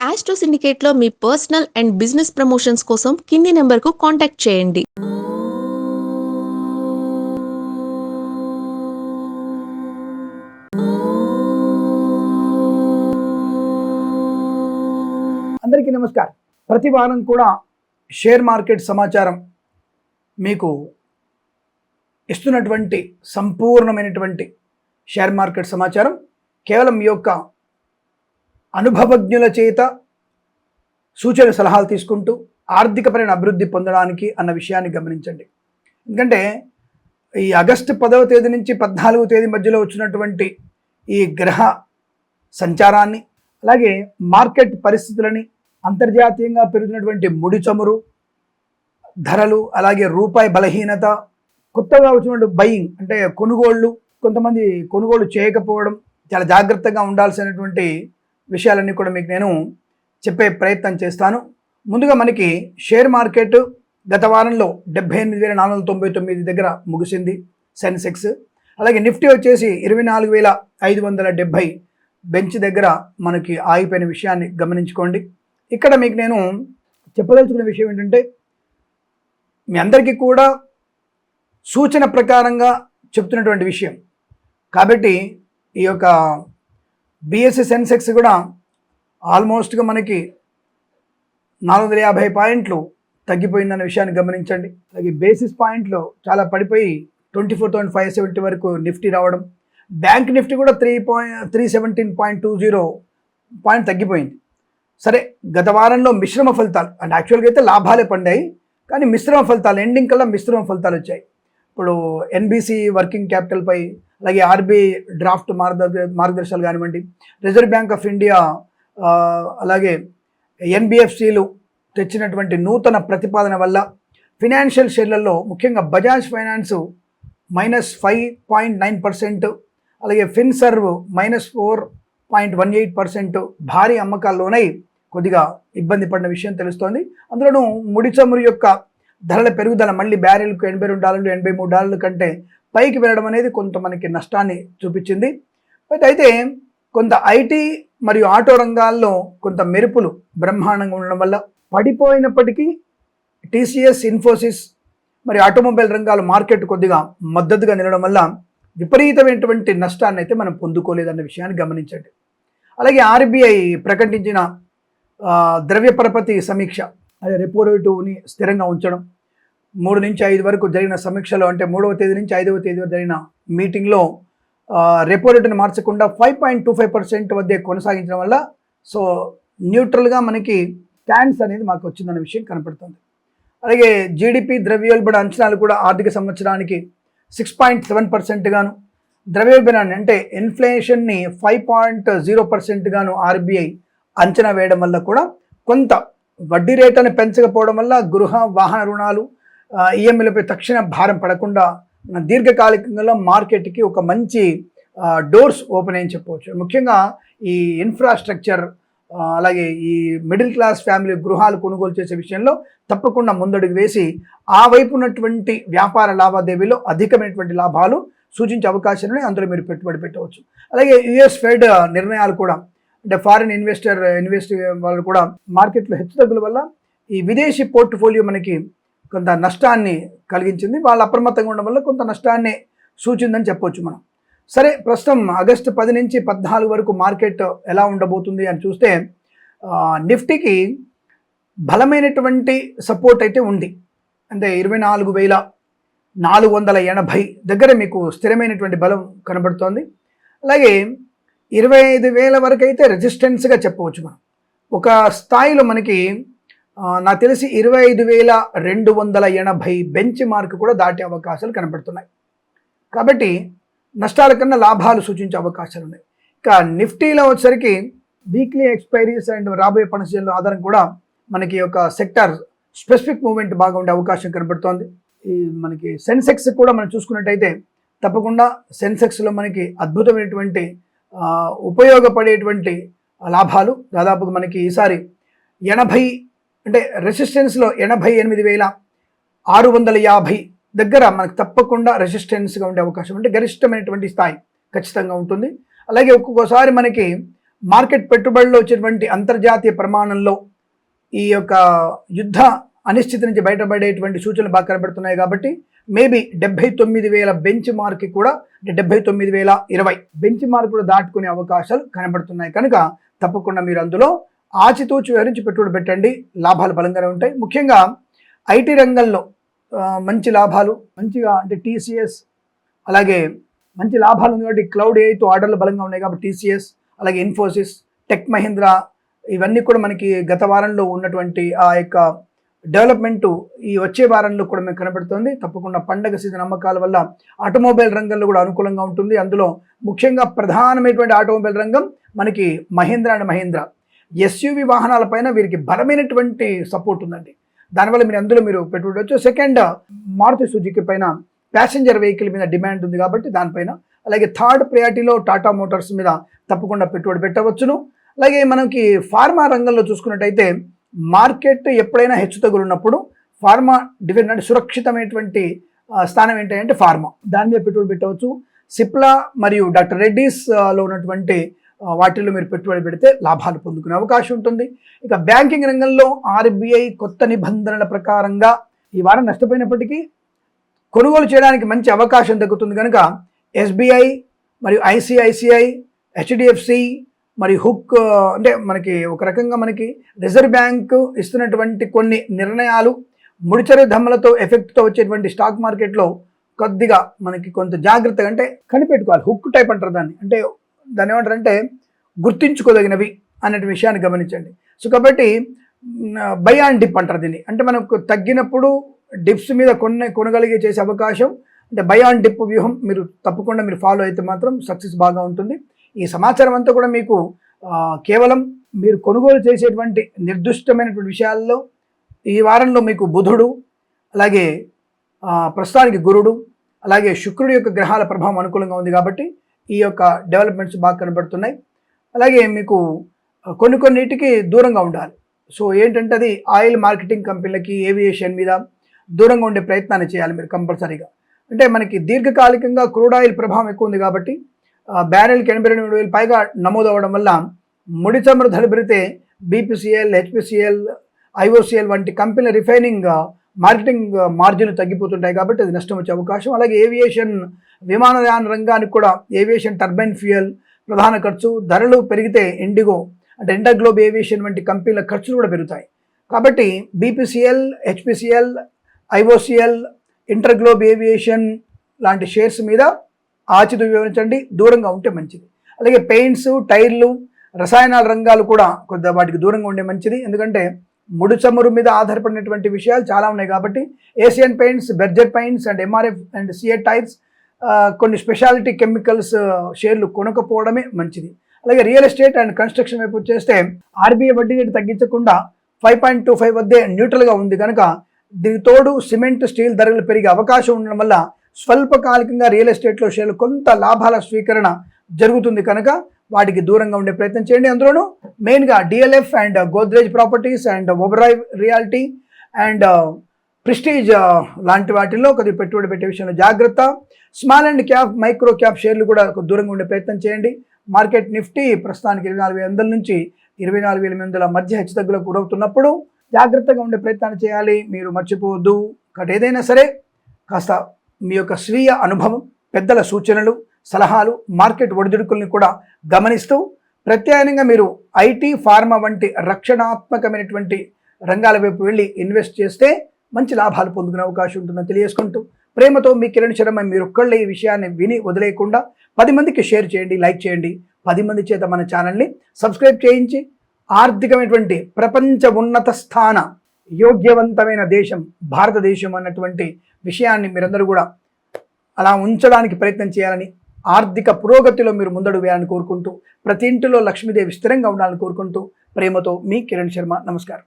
Astro సిండికేట్లో మీ personal and business promotions కోసం కింది నెంబర్కు కాంటాక్ట్ చేయండి. అందరికీ నమస్కారం. ప్రతి వారం కూడా షేర్ మార్కెట్ సమాచారం మీకు ఇస్తున్నటువంటి సంపూర్ణమైనటువంటి షేర్ మార్కెట్ సమాచారం కేవలం మీ యొక్క అనుభవజ్ఞుల చేత సూచన సలహాలు తీసుకుంటూ ఆర్థికపరమైన అభివృద్ధి పొందడానికి అన్న విషయాన్ని గమనించండి. ఎందుకంటే ఈ ఆగస్టు 10వ తేదీ నుంచి 14వ తేదీ మధ్యలో వచ్చినటువంటి ఈ గ్రహ సంచారాన్ని, అలాగే మార్కెట్ పరిస్థితులని, అంతర్జాతీయంగా పెరుగుతున్నటువంటి ముడి చమురు ధరలు, అలాగే రూపాయి బలహీనత, కొత్తగా వచ్చినటువంటి బయింగ్ అంటే కొనుగోళ్ళు, కొంతమంది కొనుగోలు చేయకపోవడం, చాలా జాగ్రత్తగా ఉండాల్సినటువంటి విషయాలన్నీ కూడా మీకు నేను చెప్పే ప్రయత్నం చేస్తాను. ముందుగా మనకి షేర్ మార్కెట్ గత వారంలో 78,499 దగ్గర ముగిసింది సెన్సెక్స్. అలాగే నిఫ్టీ వచ్చేసి 24,570 బెంచ్ దగ్గర మనకి ఆగిపోయిన విషయాన్ని గమనించుకోండి. ఇక్కడ మీకు నేను చెప్పదలుచుకున్న విషయం ఏంటంటే, మీ అందరికీ కూడా సూచన ప్రకారంగా చెప్తున్నటువంటి విషయం కాబట్టి ఈ యొక్క బిఎస్సి సెన్సెక్స్ కూడా ఆల్మోస్ట్గా మనకి 450 పాయింట్లు తగ్గిపోయిందన్న విషయాన్ని గమనించండి. అలాగే బేసిస్ పాయింట్లో చాలా పడిపోయి 24,570 వరకు నిఫ్టీ రావడం, బ్యాంక్ నిఫ్టీ కూడా 317.20 పాయింట్ తగ్గిపోయింది. సరే, గత వారంలో మిశ్రమ ఫలితాలు అంటే యాక్చువల్గా అయితే లాభాలే పండాయి, కానీ మిశ్రమ ఫలితాలు ఎండింగ్ కల్లా మిశ్రమ ఫలితాలు వచ్చాయి. ఇప్పుడు ఎన్బిసి వర్కింగ్ క్యాపిటల్పై, అలాగే ఆర్బీఐ డ్రాఫ్ట్ మార్గదర్శకాలు కానివ్వండి, రిజర్వ్ బ్యాంక్ ఆఫ్ ఇండియా, అలాగే ఎన్బిఎఫ్సిలు తెచ్చినటువంటి నూతన ప్రతిపాదన వల్ల ఫినాన్షియల్ షేర్లలో ముఖ్యంగా బజాజ్ ఫైనాన్స్ -5.9%, అలాగే ఫిన్సర్వ్ -4.18% భారీ అమ్మకాల్లోనై కొద్దిగా ఇబ్బంది పడిన విషయం తెలుస్తోంది. అందులోనూ ముడి చమురు యొక్క ధరల పెరుగుదల మళ్ళీ బ్యారెల్కు $82, $83 కంటే పైకి వెళ్ళడం అనేది కొంత మనకి నష్టాన్ని చూపించింది. అయితే కొంత ఐటీ మరియు ఆటో రంగాల్లో కొంత మెరుపులు బ్రహ్మాండంగా ఉండడం వల్ల పడిపోయినప్పటికీ టీసీఎస్, ఇన్ఫోసిస్ మరియు ఆటోమొబైల్ రంగాలు మార్కెట్ కొద్దిగా మద్దతుగా నిలవడం వల్ల విపరీతమైనటువంటి నష్టాన్ని అయితే మనం పొందుకోలేదన్న విషయాన్ని గమనించండి. అలాగే ఆర్బీఐ ప్రకటించిన ద్రవ్య పరపతి సమీక్ష, అదే రెపో రేటుని స్థిరంగా ఉంచడం, 3 నుంచి 5 వరకు జరిగిన సమీక్షలో అంటే 3వ తేదీ నుంచి 5వ తేదీ వరకు జరిగిన మీటింగ్లో రెపో రేటును మార్చకుండా 5.25% వద్దే కొనసాగించడం వల్ల సో న్యూట్రల్గా మనకి స్టాండ్స్ అనేది మాకు వచ్చిందన్న విషయం కనపడుతుంది. అలాగే జీడిపి ద్రవ్యోల్బణ అంచనాలు కూడా ఆర్థిక సంవత్సరానికి 6.7% గాను, ద్రవ్యోల్బణాన్ని అంటే ఇన్ఫ్లేషన్ని 5.0% గాను ఆర్బీఐ అంచనా వేయడం వల్ల కూడా కొంత వడ్డీ రేట్లను పెంచకపోవడం వల్ల గృహ వాహన రుణాలు, ఈఎంఐలపై తక్షణ భారం పడకుండా దీర్ఘకాలికంగా మార్కెట్కి ఒక మంచి డోర్స్ ఓపెన్ అని చెప్పవచ్చు. ముఖ్యంగా ఈ ఇన్ఫ్రాస్ట్రక్చర్, అలాగే ఈ మిడిల్ క్లాస్ ఫ్యామిలీ గృహాలు కొనుగోలు చేసే విషయంలో తప్పకుండా ముందడుగు వేసి ఆ వైపు ఉన్నటువంటి వ్యాపార లావాదేవీలో అధికమైనటువంటి లాభాలు సూచించే అవకాశాలను అందులో మీరు పెట్టుబడి పెట్టవచ్చు. అలాగే యుఎస్ ఫెడ్ నిర్ణయాలు కూడా అంటే ఫారిన్ ఇన్వెస్ట్ వాళ్ళు కూడా మార్కెట్లో హెచ్చుతగ్గుల వల్ల ఈ విదేశీ పోర్ట్ఫోలియో మనకి కొంత నష్టాన్ని కలిగించింది. వాళ్ళు అప్రమత్తంగా ఉండడం వల్ల కొంత నష్టాన్ని సూచిందని చెప్పవచ్చు మనం. సరే, ప్రస్తుతం ఆగస్టు 10 నుంచి 14 వరకు మార్కెట్ ఎలా ఉండబోతుంది అని చూస్తే నిఫ్టీకి బలమైనటువంటి సపోర్ట్ అయితే ఉంది. అంటే 24,480 దగ్గర మీకు స్థిరమైనటువంటి బలం కనబడుతోంది. అలాగే 25,000 వరకు అయితే రెసిస్టెన్స్గా చెప్పవచ్చు మనం. ఒక స్థాయిలో మనకి నాకు తెలిసి 25,280 బెంచ్ మార్క్ కూడా దాటే అవకాశాలు కనబడుతున్నాయి. కాబట్టి నష్టాల కన్నా లాభాలు సూచించే అవకాశాలు ఉన్నాయి. ఇక నిఫ్టీలో వచ్చేసరికి వీక్లీ ఎక్స్పైరీస్ అండ్ రాబోయే పనిచేల ఆధారం కూడా మనకి ఒక సెక్టార్ స్పెసిఫిక్ మూవ్మెంట్ బాగా ఉండే అవకాశం కనబడుతోంది. ఈ మనకి సెన్సెక్స్ కూడా మనం చూసుకున్నట్టయితే తప్పకుండా సెన్సెక్స్లో మనకి అద్భుతమైనటువంటి ఉపయోగపడేటువంటి లాభాలు దాదాపుగా మనకి ఈసారి 80 అంటే రెసిస్టెన్స్లో 88,650 దగ్గర మనకు తప్పకుండా రెసిస్టెన్స్గా ఉండే అవకాశం, అంటే గరిష్టమైనటువంటి స్థాయి ఖచ్చితంగా ఉంటుంది. అలాగే ఒక్కొక్కసారి మనకి మార్కెట్ పెట్టుబడిలో వచ్చేటువంటి అంతర్జాతీయ ప్రమాణంలో ఈ యొక్క యుద్ధ అనిశ్చితి నుంచి బయటపడేటువంటి సూచనలు బాగా కనబడుతున్నాయి. కాబట్టి మేబీ 79,000 బెంచ్ మార్క్ కూడా 79,020 బెంచ్ మార్క్ కూడా దాటుకునే అవకాశాలు కనబడుతున్నాయి. కనుక తప్పకుండా మీరు అందులో ఆచితూచి వివరించి పెట్టుబడి పెట్టండి, లాభాలు బలంగానే ఉంటాయి. ముఖ్యంగా ఐటీ రంగంలో మంచి లాభాలు మంచిగా అంటే టీసీఎస్ అలాగే మంచి లాభాలు ఉంది కాబట్టి క్లౌడ్ ఏఐతో ఆర్డర్లు బలంగా ఉన్నాయి కాబట్టి టీసీఎస్ అలాగే ఇన్ఫోసిస్, టెక్ మహీంద్రా ఇవన్నీ కూడా మనకి గత వారంలో ఉన్నటువంటి ఆ యొక్క డెవలప్మెంట్ ఈ వచ్చే వారంలో కూడా మీకు కనబడుతుంది. తప్పకుండా పండగ సీజన్ అమ్మకాల వల్ల ఆటోమొబైల్ రంగంలో కూడా అనుకూలంగా ఉంటుంది. అందులో ముఖ్యంగా ప్రధానమైనటువంటి ఆటోమొబైల్ రంగం మనకి మహీంద్రా అండ్ మహీంద్రా ఎస్యూవి వాహనాలపైన వీరికి బలమైనటువంటి సపోర్ట్ ఉందండి. దానివల్ల మీరు అందులో మీరు పెట్టుకోవచ్చు. సెకండ్, మారుతి సుజుకి పైన ప్యాసింజర్ వెహికల్ మీద డిమాండ్ ఉంది కాబట్టి దానిపైన, అలాగే థర్డ్ ప్రయారిటీలో టాటా మోటార్స్ మీద తప్పకుండా పెట్టుబడి పెట్టవచ్చును. అలాగే మనకి ఫార్మా రంగంలో చూసుకున్నట్టయితే మార్కెట్ ఎప్పుడైనా హెచ్చుతగ్గులు ఉన్నప్పుడు ఫార్మా డివిజన్ అంటే సురక్షితమైనటువంటి స్థానం ఏంటంటే ఫార్మా, దాని మీద పెట్టుబడి పెట్టవచ్చు. సిప్లా మరియు డాక్టర్ రెడ్డీస్ లో ఉన్నటువంటి వాటిల్లో మీరు పెట్టుబడి పెడితే లాభాలు పొందుకునే అవకాశం ఉంటుంది. ఇక బ్యాంకింగ్ రంగంలో ఆర్బీఐ కొత్త నిబంధనల ప్రకారంగా ఈ వారం నష్టపోయినప్పటికీ కొనుగోలు చేయడానికి మంచి అవకాశం దక్కుతుంది. కనుక ఎస్బీఐ మరియు ఐసిఐసిఐ, హెచ్డిఎఫ్సి మరియు హుక్ అంటే మనకి ఒక రకంగా మనకి రిజర్వ్ బ్యాంక్ ఇస్తున్నటువంటి కొన్ని నిర్ణయాలు ముడిచరు ధమ్మలతో ఎఫెక్ట్తో వచ్చేటువంటి స్టాక్ మార్కెట్లో కొద్దిగా మనకి కొంత జాగ్రత్తగా అంటే కనిపెట్టుకోవాలి. హుక్ టైప్ అంటారు దాన్ని, అంటే దాన్ని ఏమంటారంటే గుర్తించుకోదగినవి అనే విషయాన్ని గమనించండి. సో కాబట్టి బై అండ్ డిప్ అంటారు దీన్ని, అంటే మనకు తగ్గినప్పుడు డిప్స్ మీద కొనగలిగే చేసే అవకాశం, అంటే బై అండ్ డిప్ వ్యూహం మీరు తప్పకుండా మీరు ఫాలో అయితే మాత్రం సక్సెస్ బాగా ఉంటుంది. ఈ సమాచారం అంతా కూడా మీకు కేవలం మీరు కొనుగోలు చేసేటువంటి నిర్దిష్టమైనటువంటి విషయాల్లో ఈ వారంలో మీకు బుధుడు అలాగే ప్రస్తుతానికి గురుడు అలాగే శుక్రుడి యొక్క గ్రహాల ప్రభావం అనుకూలంగా ఉంది కాబట్టి ఈ యొక్క డెవలప్మెంట్స్ బాగా కనబడుతున్నాయి. అలాగే మీకు కొన్నిటికి దూరంగా ఉండాలి. సో ఏంటంటే అది ఆయిల్ మార్కెటింగ్ కంపెనీలకి, ఏవియేషన్ మీద దూరంగా ఉండే ప్రయత్నాన్ని చేయాలి మీరు కంపల్సరీగా. అంటే మనకి దీర్ఘకాలికంగా క్రూడ్ ఆయిల్ ప్రభావం ఎక్కువ ఉంది కాబట్టి బ్యారెల్కి 82,000 పైగా నమోదు అవ్వడం వల్ల ముడి చమురు ధర పెరిగితే బీపీసీఎల్, హెచ్పిసిఎల్, ఐఓసిఎల్ వంటి కంపెనీల రిఫైనింగ్ మార్కెటింగ్ మార్జిన్లు తగ్గిపోతుంటాయి కాబట్టి అది నష్టం వచ్చే అవకాశం. అలాగే ఏవియేషన్ విమానయాన రంగానికి కూడా ఏవియేషన్ టర్బైన్ ఫ్యూయల్ ప్రధాన ఖర్చు, ధరలు పెరిగితే ఇండిగో అంటే ఇంటర్గ్లోబ్ ఏవియేషన్ వంటి కంపెనీల ఖర్చులు కూడా పెరుగుతాయి. కాబట్టి BPCL, HPCL, IOCL, InterGlobe aviation లాంటి షేర్స్ మీద ఆచితూ వివరించండి, దూరంగా ఉంటే మంచిది. అలాగే పెయింట్స్, టైర్లు, రసాయనాల రంగాలు కూడా కొద్దిగా వాటికి దూరంగా ఉండే మంచిది. ఎందుకంటే ముడి చమురు మీద ఆధారపడినటువంటి విషయాలు చాలా ఉన్నాయి కాబట్టి Asian paints, Berger paints and MRF and CA tyres కొన్ని స్పెషాలిటీ కెమికల్స్ షేర్లు కొనకపోవడమే మంచిది. అలాగే రియల్ ఎస్టేట్ అండ్ కన్స్ట్రక్షన్ వైపు వచ్చేస్తే ఆర్బీఐ వడ్డీ రేటు తగ్గించకుండా 5.25 వద్దే న్యూట్రల్గా ఉంది కనుక దీనికి తోడు సిమెంట్, స్టీల్ ధరలు పెరిగే అవకాశం ఉండడం వల్ల స్వల్పకాలికంగా రియల్ ఎస్టేట్లో షేర్లు కొంత లాభాల స్వీకరణ జరుగుతుంది కనుక వాటికి దూరంగా ఉండే ప్రయత్నం చేయండి. అందులోనూ మెయిన్గా DLF and Godrej properties and Oberoi reality and prestige లాంటి వాటిల్లో కొద్దిగా పెట్టుబడి పెట్టే విషయంలో జాగ్రత్త. Small and cap, micro cap షేర్లు కూడా దూరంగా ఉండే ప్రయత్నం చేయండి. మార్కెట్ నిఫ్టీ ప్రస్తుతానికి 24,100 నుంచి 24,800 మధ్య హెచ్చుతగ్గులకు గురవుతున్నప్పుడు జాగ్రత్తగా ఉండే ప్రయత్నాన్ని చేయాలి. మీరు మర్చిపోవద్దు, కాబట్టి ఏదైనా సరే కాస్త మీ యొక్క స్వీయ అనుభవం, పెద్దల సూచనలు, సలహాలు, మార్కెట్ ఒడిదుడుకుల్ని కూడా గమనిస్తూ ప్రత్యామ్నాయంగా మీరు ఐటీ, ఫార్మా వంటి రక్షణాత్మకమైనటువంటి రంగాల వైపు వెళ్ళి ఇన్వెస్ట్ చేస్తే మంచి లాభాలు పొందుకునే అవకాశం ఉంటుందని తెలియజేసుకుంటూ ప్రేమతో మీ కిరణ్ శర్మ మీరు ఒక్కళ్ళే ఈ విషయాన్ని విని వదిలేయకుండా 10 మందికి షేర్ చేయండి, లైక్ చేయండి. 10 మంది చేత మన ఛానల్ని సబ్స్క్రైబ్ చేయించి ఆర్థికమైనటువంటి ప్రపంచ ఉన్నత స్థాన యోగ్యవంతమైన దేశం భారతదేశం అన్నటువంటి విషయాన్ని మీరందరూ కూడా అలా ఉంచడానికి ప్రయత్నం చేయాలని, ఆర్థిక పురోగతిలో మీరు ముందడుగు వేయాలని కోరుకుంటూ, ప్రతి ఇంటిలో లక్ష్మీదేవి స్థిరంగా ఉండాలని కోరుకుంటూ ప్రేమతో మీ కిరణ్ శర్మ. నమస్కారం.